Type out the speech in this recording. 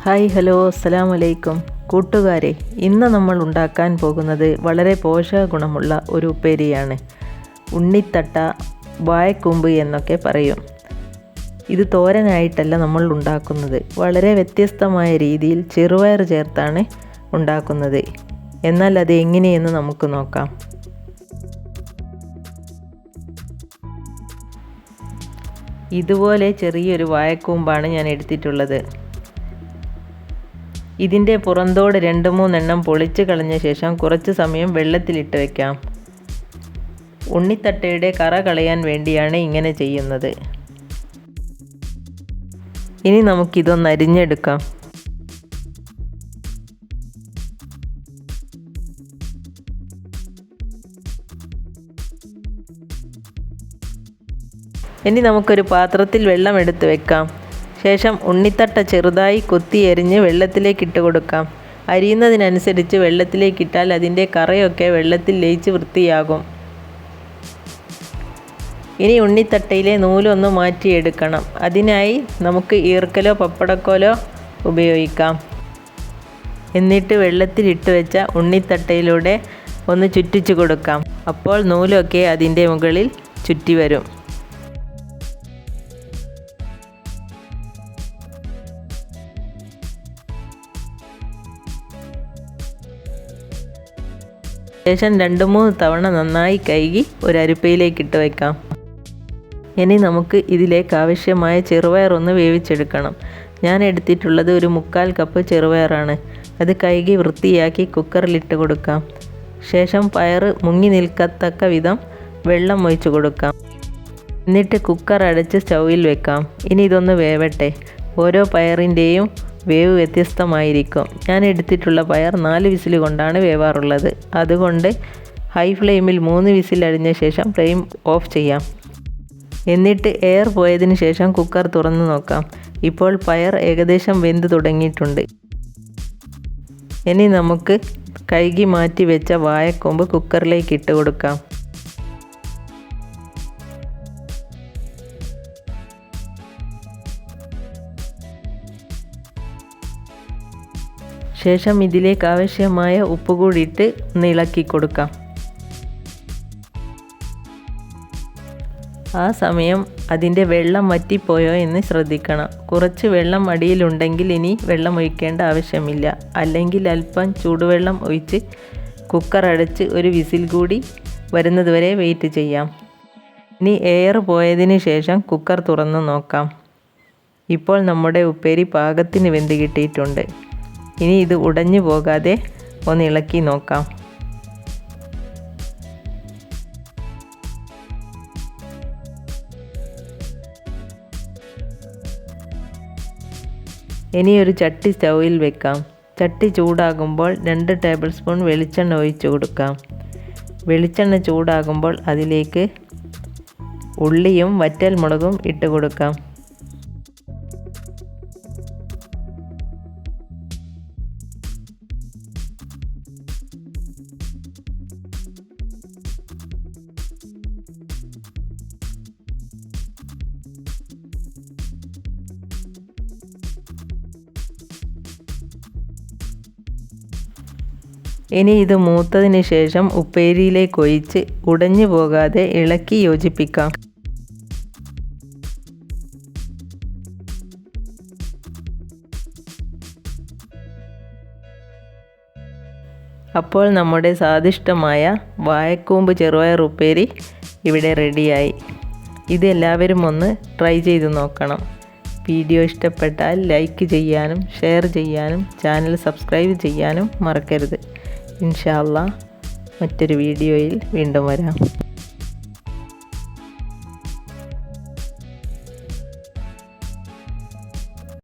Hi hello അസ്സലാമു അലൈക്കും കൂട്ടുകാരെ, ഇന്ന് നമ്മൾ ഉണ്ടാക്കാൻ പോകുന്നത് വളരെ പോഷക ഗുണമുള്ള ഒരു ഉപ്പേരിയാണ്. ഉണ്ണിത്തട്ട, വാഴക്കൂമ്പ് എന്നൊക്കെ പറയും. ഇത് തോരനായിട്ടല്ല നമ്മൾ ഉണ്ടാക്കുന്നത്, വളരെ വ്യത്യസ്തമായ രീതിയിൽ ചെറുപയർ ചേർത്താണ് ഉണ്ടാക്കുന്നത്. എന്നാൽ അത് എങ്ങനെയെന്ന് നമുക്ക് നോക്കാം. ഇതുപോലെ ചെറിയൊരു വാഴക്കൂമ്പാണ് ഞാൻ എടുത്തിട്ടുള്ളത്. ഇതിൻ്റെ പുറന്തോട് 2-3 എണ്ണം പൊളിച്ച് കളഞ്ഞ ശേഷം കുറച്ച് സമയം വെള്ളത്തിലിട്ട് വയ്ക്കാം. ഉണ്ണിത്തട്ടയുടെ കറ കളയാൻ വേണ്ടിയാണ് ഇങ്ങനെ ചെയ്യുന്നത്. ഇനി നമുക്കിതൊന്ന് അരിഞ്ഞെടുക്കാം. ഇനി നമുക്കൊരു പാത്രത്തിൽ വെള്ളം എടുത്ത് വെക്കാം. ശേഷം ഉണ്ണിത്തട്ട ചെറുതായി കൊത്തി എരിഞ്ഞ് വെള്ളത്തിലേക്ക് ഇട്ട് കൊടുക്കാം. അരിയുന്നതിനനുസരിച്ച് വെള്ളത്തിലേക്കിട്ടാൽ അതിൻ്റെ കറയൊക്കെ വെള്ളത്തിൽ ലയിച്ച് വൃത്തിയാകും. ഇനി ഉണ്ണിത്തട്ടയിലെ നൂലൊന്ന് മാറ്റിയെടുക്കണം. അതിനായി നമുക്ക് ഈർക്കലോ പപ്പടക്കോലോ ഉപയോഗിക്കാം. എന്നിട്ട് വെള്ളത്തിലിട്ട് വെച്ച ഉണ്ണിത്തട്ടയിലൂടെ ഒന്ന് ചുറ്റിച്ചു കൊടുക്കാം. അപ്പോൾ നൂലൊക്കെ അതിൻ്റെ മുകളിൽ ചുറ്റി വരും. ശേഷം 2-3 തവണ നന്നായി കഴുകി ഒരു അരിപ്പയിലേക്ക് ഇട്ട് വയ്ക്കാം. ഇനി നമുക്ക് ഇതിലേക്ക് ആവശ്യമായ ചെറുപയർ ഒന്ന് വേവിച്ചെടുക്കണം. ഞാൻ എടുത്തിട്ടുള്ളത് ഒരു 1/4 കപ്പ് ചെറുപയറാണ്. അത് കഴുകി വൃത്തിയാക്കി കുക്കറിലിട്ട് കൊടുക്കാം. ശേഷം പയർ മുങ്ങി നിൽക്കത്തക്ക വിധം വെള്ളം ഒഴിച്ച് കൊടുക്കാം. എന്നിട്ട് കുക്കർ അടച്ച് സ്റ്റൗവിൽ വെക്കാം. ഇനി ഇതൊന്ന് വേവട്ടെ. ഓരോ പയറിൻ്റെയും വേവ് വ്യത്യസ്തമായിരിക്കും. ഞാൻ എടുത്തിട്ടുള്ള പയർ 4 വിസിൽ കൊണ്ടാണ് വേവാറുള്ളത്. അതുകൊണ്ട് ഹൈ ഫ്ലെയിമിൽ 3 വിസിൽ അടിഞ്ഞ ശേഷം ഫ്ലെയിം ഓഫ് ചെയ്യാം. എന്നിട്ട് എയർ പോയതിന് ശേഷം കുക്കർ തുറന്ന് നോക്കാം. ഇപ്പോൾ പയർ ഏകദേശം വെന്ത് തുടങ്ങിയിട്ടുണ്ട്. ഇനി നമുക്ക് കഴുകി മാറ്റി വെച്ച വാഴക്കൂമ്പ് കുക്കറിലേക്ക് ഇട്ട് കൊടുക്കാം. ശേഷം ഇതിലേക്ക് ആവശ്യമായ ഉപ്പ് കൂടി ഇട്ട് ഒന്ന് ഇളക്കി കൊടുക്കാം. ആ സമയം അതിൻ്റെ വെള്ളം വറ്റിപ്പോയോ എന്ന് ശ്രദ്ധിക്കണം. കുറച്ച് വെള്ളം അടിയിലുണ്ടെങ്കിൽ ഇനി വെള്ളം ഒഴിക്കേണ്ട ആവശ്യമില്ല. അല്ലെങ്കിൽ അല്പം ചൂടുവെള്ളം ഒഴിച്ച് കുക്കർ അടച്ച് ഒരു വിസിൽ കൂടി വരുന്നത് വരെ വെയിറ്റ് ചെയ്യാം. ഇനി എയർ പോയതിന് ശേഷം കുക്കർ തുറന്ന് നോക്കാം. ഇപ്പോൾ നമ്മുടെ ഉപ്പേരി പാകത്തിന് വെന്ത് കിട്ടിയിട്ടുണ്ട്. ഇനി ഇത് ഉടഞ്ഞു പോകാതെ ഒന്ന് ഇളക്കി നോക്കാം. ഇനി ഒരു ചട്ടി സ്റ്റൗവിൽ വെക്കാം. ചട്ടി ചൂടാകുമ്പോൾ 2 ടേബിൾ സ്പൂൺ വെളിച്ചെണ്ണ ഒഴിച്ചു കൊടുക്കാം. വെളിച്ചെണ്ണ ചൂടാകുമ്പോൾ അതിലേക്ക് ഉള്ളിയും വറ്റൽമുളകും ഇട്ട് കൊടുക്കാം. ഇനി ഇത് മൂത്തതിന് ശേഷം ഉപ്പേരിയിലേക്ക് ഒഴിച്ച് ഉടഞ്ഞു പോകാതെ ഇളക്കി യോജിപ്പിക്കാം. അപ്പോൾ നമ്മുടെ സ്വാദിഷ്ടമായ വാഴക്കൂമ്പ് ചെറുപയർ ഉപ്പേരി ഇവിടെ റെഡിയായി. ഇത് എല്ലാവരും ഒന്ന് ട്രൈ ചെയ്ത് നോക്കണം. വീഡിയോ ഇഷ്ടപ്പെട്ടാൽ ലൈക്ക് ചെയ്യാനും ഷെയർ ചെയ്യാനും ചാനൽ സബ്സ്ക്രൈബ് ചെയ്യാനും മറക്കരുത്. ഇൻഷാ അല്ലാഹ് മറ്റൊരു വീഡിയോയിൽ വീണ്ടും വരാം.